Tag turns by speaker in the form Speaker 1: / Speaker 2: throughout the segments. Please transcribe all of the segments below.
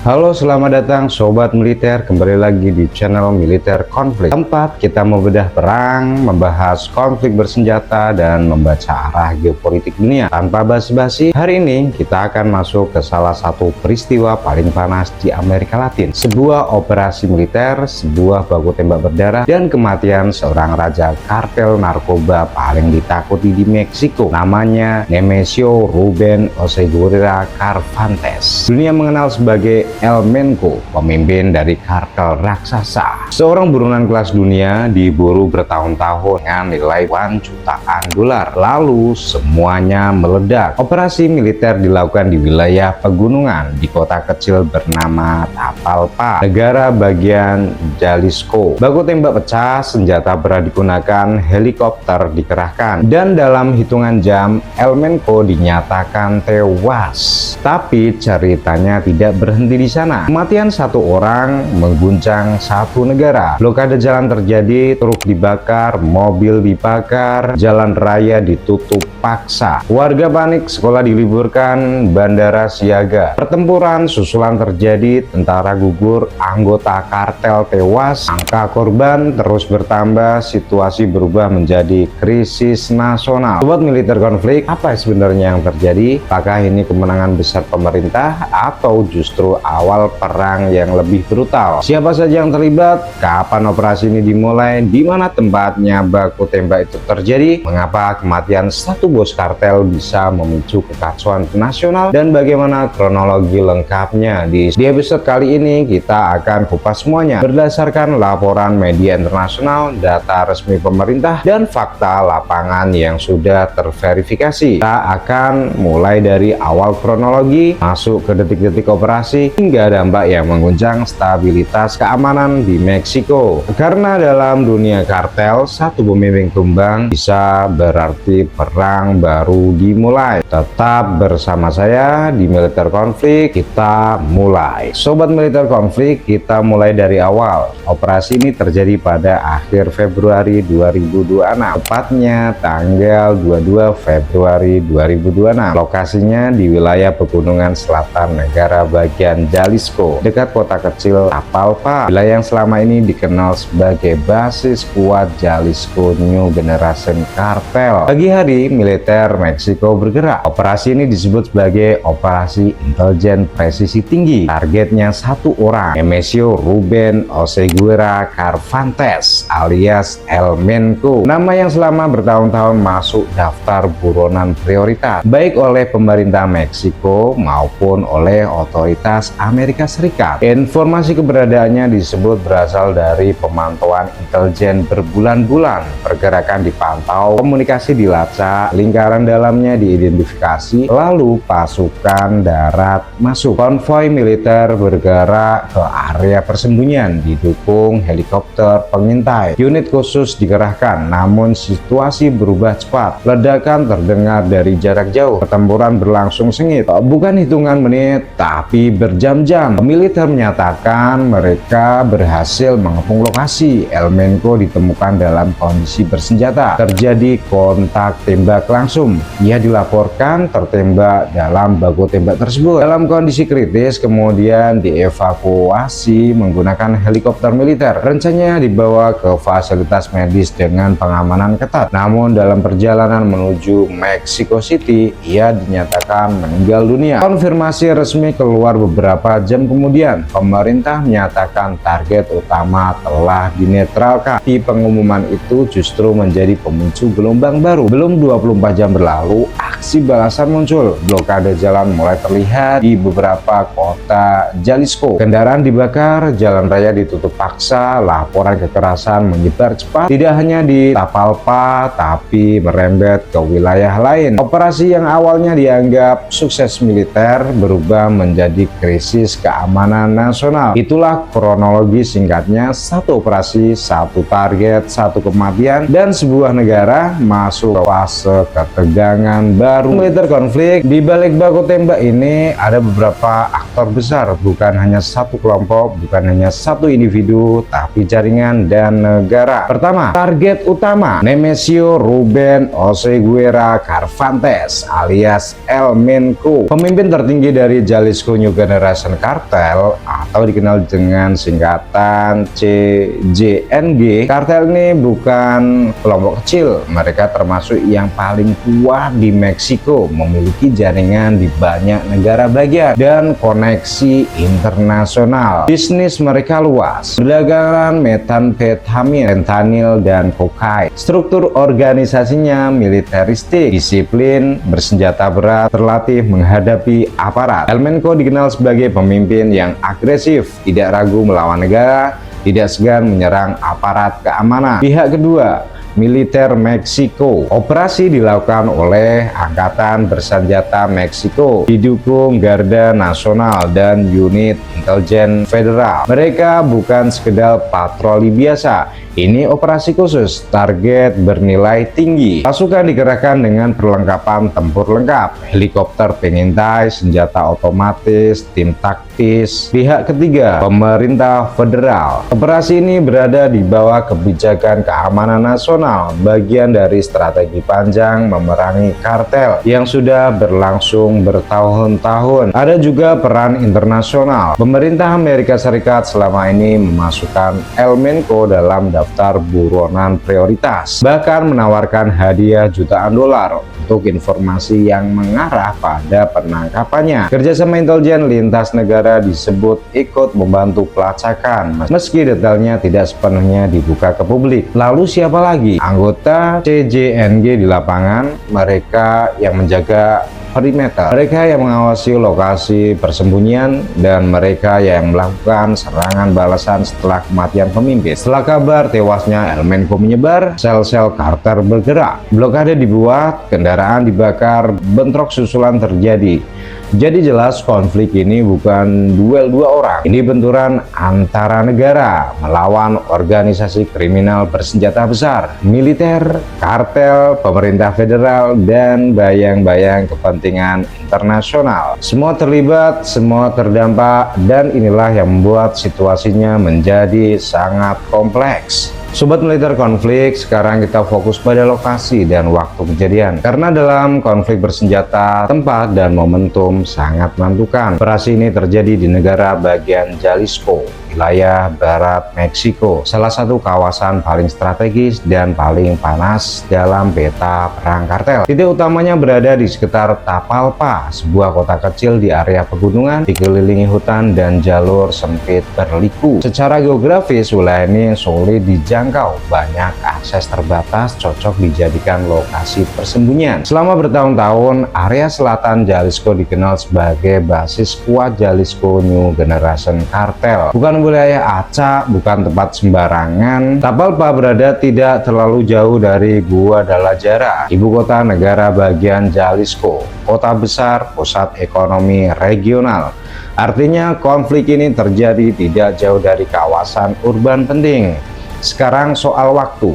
Speaker 1: Halo, selamat datang Sobat Militer, kembali lagi di channel Militer Konflik, tempat kita membedah perang, membahas konflik bersenjata, dan membaca arah geopolitik dunia. Tanpa basa-basi, hari ini kita akan masuk ke salah satu peristiwa paling panas di Amerika Latin. Sebuah operasi militer, sebuah baku tembak berdarah, dan kematian seorang raja kartel narkoba paling ditakuti di Meksiko. Namanya Nemesio Ruben Oseguera Carfantes. Dunia mengenal sebagai El Menco, pemimpin dari kartel raksasa. Seorang buronan kelas dunia, diburu bertahun-tahun dengan nilai jutaan dolar. Lalu semuanya meledak. Operasi militer dilakukan di wilayah pegunungan di kota kecil bernama Tapalpa, negara bagian Jalisco. Baku tembak pecah, senjata berat digunakan, helikopter dikerahkan, dan dalam hitungan jam El Menco dinyatakan tewas. Tapi ceritanya tidak berhenti di sana. Kematian satu orang mengguncang satu negara. Blokade jalan terjadi, truk dibakar, mobil dibakar, jalan raya ditutup paksa. Warga panik, sekolah diliburkan, bandara siaga. Pertempuran susulan terjadi, tentara gugur, anggota kartel tewas, angka korban terus bertambah, situasi berubah menjadi krisis nasional. Sobat Militer Konflik, apa sebenarnya yang terjadi? Apakah ini kemenangan besar pemerintah atau justru awal perang yang lebih brutal? Siapa saja yang terlibat? Kapan operasi ini dimulai? Di mana tempatnya baku tembak itu terjadi? Mengapa kematian satu bos kartel bisa memicu kekacauan nasional? Dan bagaimana kronologi lengkapnya? Di episode kali ini kita akan kupas semuanya berdasarkan laporan media internasional, data resmi pemerintah, dan fakta lapangan yang sudah terverifikasi. Kita akan mulai dari awal kronologi, masuk ke detik-detik operasi, hingga dampak yang mengguncang stabilitas keamanan di Meksiko. Karena dalam dunia kartel, satu pemimpin tumbang bisa berarti perang baru dimulai. Tetap bersama saya di Militer Konflik, kita mulai. Sobat Militer Konflik, kita mulai dari awal. Operasi ini terjadi pada akhir Februari 2026, tepatnya tanggal 22 Februari 2026. Lokasinya di wilayah pegunungan selatan negara bagian Jalisco, dekat kota kecil Tapalpa, wilayah yang selama ini dikenal sebagai basis kuat Jalisco New Generation Cartel. Pagi hari, militer Meksiko bergerak. Operasi ini disebut sebagai operasi intelijen presisi tinggi. Targetnya satu orang, Nemesio Ruben Oseguera Carfantes alias El Menco, nama yang selama bertahun-tahun masuk daftar buronan prioritas baik oleh pemerintah Meksiko maupun oleh otoritas Amerika Serikat. Informasi keberadaannya disebut berasal dari pemantauan intelijen berbulan-bulan. Pergerakan dipantau, komunikasi dilacak, lingkaran dalamnya diidentifikasi, lalu pasukan darat masuk. Konvoi militer bergerak ke area persembunyian didukung helikopter pengintai. Unit khusus dikerahkan, namun situasi berubah cepat. Ledakan terdengar dari jarak jauh. Pertempuran berlangsung sengit, bukan hitungan menit tapi berjam-jam. Militer menyatakan mereka berhasil mengepung lokasi. El Menco ditemukan dalam kondisi bersenjata. Terjadi kontak tembak langsung. Ia dilaporkan tertembak dalam baku tembak tersebut. Dalam kondisi kritis, kemudian dievakuasi menggunakan helikopter militer. Rencananya dibawa ke fasilitas medis dengan pengamanan ketat. Namun dalam perjalanan menuju Mexico City, ia dinyatakan meninggal dunia. Konfirmasi resmi keluar beberapa jam kemudian. Pemerintah menyatakan target utama telah dinetralkan. Di pengumuman itu justru menjadi pemicu gelombang baru. Belum 24 jam berlalu, aksi balasan muncul. Blokade jalan mulai terlihat di beberapa kota Jalisco. Kendaraan dibakar, jalan raya ditutup paksa, laporan kekerasan menyebar cepat. Tidak hanya di Tapalpa, tapi merembet ke wilayah lain. Operasi yang awalnya dianggap sukses militer berubah menjadi krisis keamanan nasional. Itulah kronologi singkatnya, satu operasi, satu target, satu kematian, dan sebuah negara masuk ke fase ketegangan baru. baru. Militer konflik, di balik baku tembak ini ada beberapa aktor besar, bukan hanya satu kelompok, bukan hanya satu individu, tapi jaringan dan negara. Pertama, target utama Nemesio Ruben Oseguera Carvantes alias El Menco, pemimpin tertinggi dari Jalisco New Generation Cartel atau dikenal dengan singkatan CJNG. Kartel ini bukan kelompok kecil, mereka termasuk yang paling kuat di Meksiko, memiliki jaringan di banyak negara bagian dan koneksi internasional. Bisnis mereka luas, perdagangan metamfetamin, fentanyl, dan kokain. Struktur organisasinya militeristik, disiplin, bersenjata berat, terlatih menghadapi aparat. El Menco dikenal sebagai pemimpin yang agresif, tidak ragu melawan negara, tidak segan menyerang aparat keamanan. Pihak kedua, militer Meksiko. Operasi dilakukan oleh Angkatan Bersenjata Meksiko, didukung Garda Nasional dan unit intelijen federal. Mereka bukan sekedar patroli biasa. Ini operasi khusus, target bernilai tinggi. Pasukan dikerahkan dengan perlengkapan tempur lengkap, helikopter pengintai, senjata otomatis, tim taktis. Pihak ketiga, pemerintah federal. Operasi ini berada di bawah kebijakan keamanan nasional, bagian dari strategi panjang memerangi kartel yang sudah berlangsung bertahun-tahun. Ada juga peran internasional. Pemerintah Amerika Serikat selama ini memasukkan El Menco dalam daftar buronan prioritas, bahkan menawarkan hadiah jutaan dolar untuk informasi yang mengarah pada penangkapannya. Kerjasama intelijen lintas negara disebut ikut membantu pelacakan, meski detailnya tidak sepenuhnya dibuka ke publik. Lalu siapa lagi anggota CJNG di lapangan? Mereka yang menjaga perimeter, mereka yang mengawasi lokasi persembunyian, dan mereka yang melakukan serangan balasan setelah kematian pemimpin. Setelah kabar tewasnya El Menco menyebar, sel-sel kartel bergerak, blokade dibuat, kendaraan dibakar, bentrok susulan terjadi. Jadi jelas konflik ini bukan duel dua orang, ini benturan antara negara melawan organisasi kriminal bersenjata besar, militer, kartel, pemerintah federal, dan bayang-bayang kepentingan internasional. Semua terlibat, semua terdampak, dan inilah yang membuat situasinya menjadi sangat kompleks. Sobat militer konflik, sekarang kita fokus pada lokasi dan waktu kejadian. Karena dalam konflik bersenjata, tempat dan momentum sangat menentukan. Operasi ini terjadi di negara bagian Jalisco, wilayah barat Meksiko, salah satu kawasan paling strategis dan paling panas dalam peta perang kartel. Titik utamanya berada di sekitar Tapalpa, sebuah kota kecil di area pegunungan, dikelilingi hutan dan jalur sempit berliku. Secara geografis, wilayah ini sulit dijangkau, banyak akses terbatas, cocok dijadikan lokasi persembunyian. Selama bertahun-tahun, area selatan Jalisco dikenal sebagai basis kuat Jalisco New Generation Cartel. Bukan wilayah acak, bukan tempat sembarangan. Tapalpa berada tidak terlalu jauh dari Guadalajara, ibu kota negara bagian Jalisco, kota besar, pusat ekonomi regional. Artinya konflik ini terjadi tidak jauh dari kawasan urban penting. Sekarang soal waktu.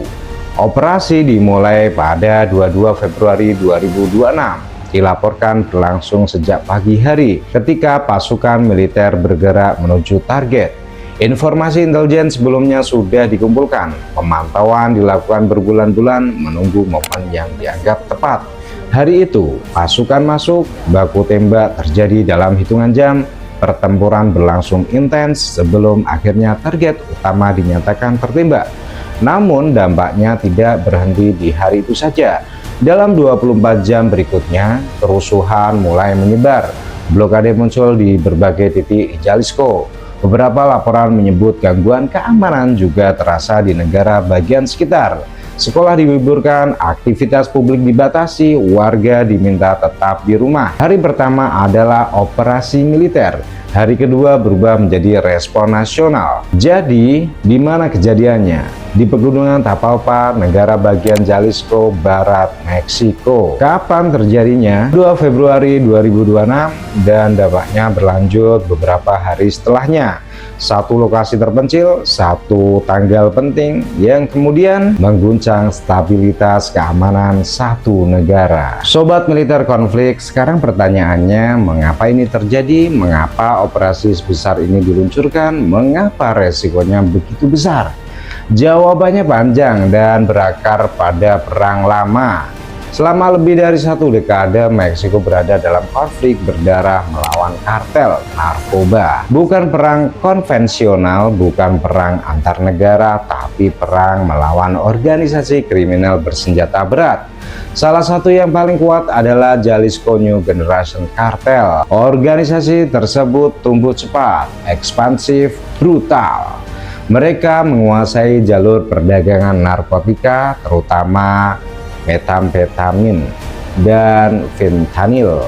Speaker 1: Operasi dimulai pada 22 Februari 2026. Dilaporkan berlangsung sejak pagi hari ketika pasukan militer bergerak menuju target. Informasi intelijen sebelumnya sudah dikumpulkan. Pemantauan dilakukan berbulan-bulan menunggu momen yang dianggap tepat. Hari itu, pasukan masuk, baku tembak terjadi dalam hitungan jam. Pertempuran berlangsung intens sebelum akhirnya target utama dinyatakan tertembak. Namun dampaknya tidak berhenti di hari itu saja. Dalam 24 jam berikutnya, kerusuhan mulai menyebar. Blokade muncul di berbagai titik di Jalisco. Beberapa laporan menyebut gangguan keamanan juga terasa di negara bagian sekitar. Sekolah diliburkan, aktivitas publik dibatasi, warga diminta tetap di rumah. Hari pertama adalah operasi militer. Hari kedua berubah menjadi respon nasional. Jadi, di mana kejadiannya? Di pegunungan Tapalpa, negara bagian Jalisco Barat, Meksiko. Kapan terjadinya? 2 Februari 2026 dan dampaknya berlanjut beberapa hari setelahnya. Satu lokasi terpencil, satu tanggal penting yang kemudian mengguncang stabilitas keamanan satu negara. Sobat militer konflik, sekarang pertanyaannya, mengapa ini terjadi? Mengapa operasi sebesar ini diluncurkan? Mengapa resikonya begitu besar? Jawabannya panjang dan berakar pada Perang Lama. Selama lebih dari 1 dekade, Meksiko berada dalam konflik berdarah melawan kartel narkoba. Bukan perang konvensional, bukan perang antar negara, tapi perang melawan organisasi kriminal bersenjata berat. Salah satu yang paling kuat adalah Jalisco New Generation Cartel. Organisasi tersebut tumbuh cepat, ekspansif, brutal. Mereka menguasai jalur perdagangan narkotika, terutama metamfetamin dan fentanyl,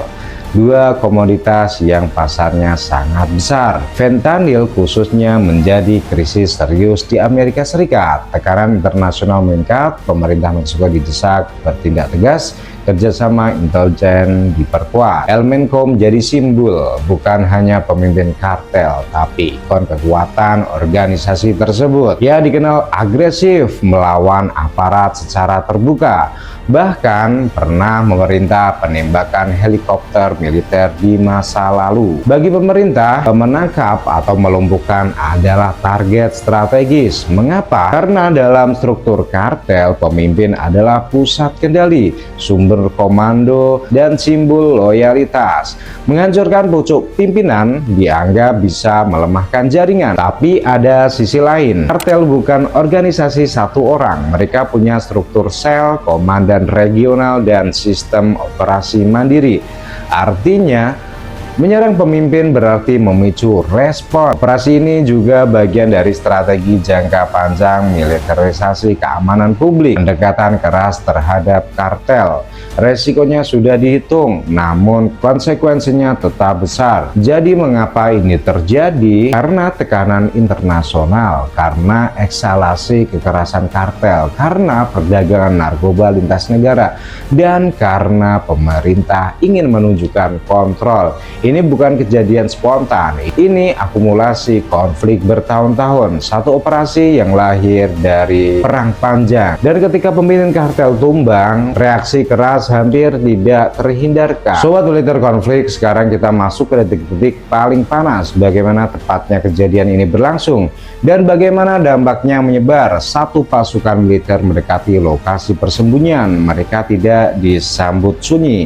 Speaker 1: dua komoditas yang pasarnya sangat besar. Fentanyl khususnya menjadi krisis serius di Amerika Serikat. Tekanan internasional meningkat, pemerintah Meksiko didesak bertindak tegas, kerjasama intelijen diperkuat. El Menco menjadi simbol bukan hanya pemimpin kartel, tapi ikon kekuatan organisasi tersebut. Ia dikenal agresif, melawan aparat secara terbuka, bahkan pernah memerintah penembakan helikopter militer di masa lalu. Bagi pemerintah, menangkap atau melumpuhkan adalah target strategis. Mengapa? Karena dalam struktur kartel, pemimpin adalah pusat kendali, sumber komando, dan simbol loyalitas. Menghancurkan pucuk pimpinan dianggap bisa melemahkan jaringan. Tapi ada sisi lain, kartel bukan organisasi satu orang. Mereka punya struktur sel, komandan regional, dan sistem operasi mandiri. Artinya, menyerang pemimpin berarti memicu respon. Operasi ini juga bagian dari strategi jangka panjang militerisasi keamanan publik. Pendekatan keras terhadap kartel. Resikonya sudah dihitung, namun konsekuensinya tetap besar. Jadi mengapa ini terjadi? Karena tekanan internasional, karena eksalasi kekerasan kartel, karena perdagangan narkoba lintas negara, dan karena pemerintah ingin menunjukkan kontrol. Ini bukan kejadian spontan, ini akumulasi konflik bertahun-tahun, satu operasi yang lahir dari perang panjang. Dan ketika pemimpin kartel tumbang, reaksi keras hampir tidak terhindarkan. Sobat militer konflik, sekarang kita masuk ke detik-detik paling panas. Bagaimana tepatnya kejadian ini berlangsung dan bagaimana dampaknya menyebar. Satu pasukan militer mendekati lokasi persembunyian, mereka tidak disambut sunyi.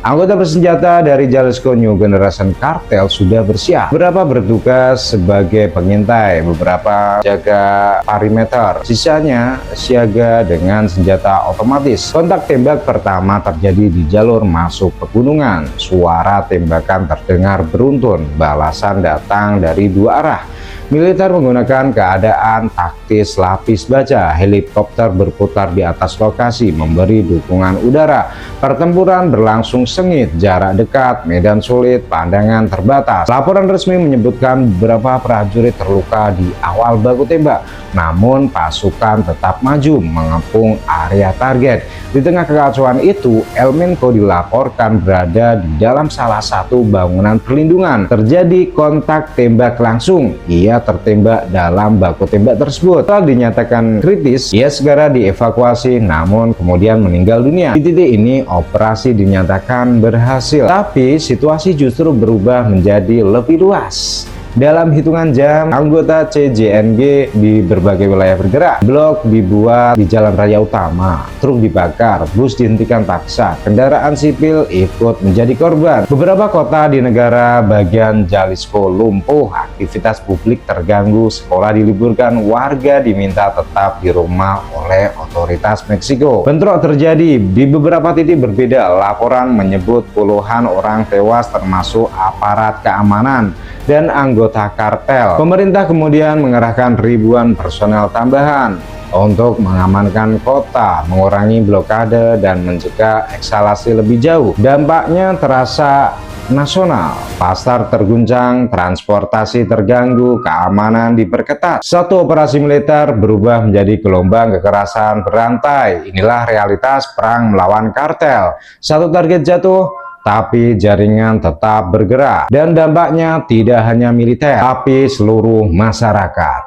Speaker 1: Anggota bersenjata dari Jalisco New Generation Cartel sudah bersiap. Beberapa bertugas sebagai pengintai, beberapa jaga perimeter, sisanya siaga dengan senjata otomatis. Kontak tembak pertama terjadi di jalur masuk pegunungan. Suara tembakan terdengar beruntun, balasan datang dari dua arah. Militer menggunakan keadaan taktis lapis baja, helikopter berputar di atas lokasi memberi dukungan udara. Pertempuran berlangsung sengit, jarak dekat, medan sulit, pandangan terbatas. Laporan resmi menyebutkan beberapa prajurit terluka di awal baku tembak, namun pasukan tetap maju mengepung area target. Di tengah kekacauan itu, El Menco dilaporkan berada di dalam salah satu bangunan perlindungan. Terjadi kontak tembak langsung. Ia tertembak dalam baku tembak tersebut. Setelah dinyatakan kritis, ia segera dievakuasi, namun kemudian meninggal dunia. Di titik ini, operasi dinyatakan berhasil. Tapi situasi justru berubah menjadi lebih luas. Dalam hitungan jam, anggota CJNG di berbagai wilayah bergerak. Blok dibuat di jalan raya utama, truk dibakar, bus dihentikan paksa, kendaraan sipil ikut menjadi korban. Beberapa kota di negara bagian Jalisco lumpuh, aktivitas publik terganggu, sekolah diliburkan, warga diminta tetap di rumah oleh otoritas Meksiko. Bentrok terjadi di beberapa titik berbeda. Laporan menyebut puluhan orang tewas termasuk aparat keamanan dan anggota kartel. Pemerintah kemudian mengerahkan ribuan personel tambahan. untuk mengamankan kota, mengurangi blokade, dan mencegah eskalasi lebih jauh. Dampaknya terasa nasional, pasar terguncang, transportasi terganggu, keamanan diperketat. Satu operasi militer berubah menjadi gelombang kekerasan berantai. Inilah realitas perang melawan kartel. Satu target jatuh, tapi jaringan tetap bergerak. Dan dampaknya tidak hanya militer, tapi seluruh masyarakat.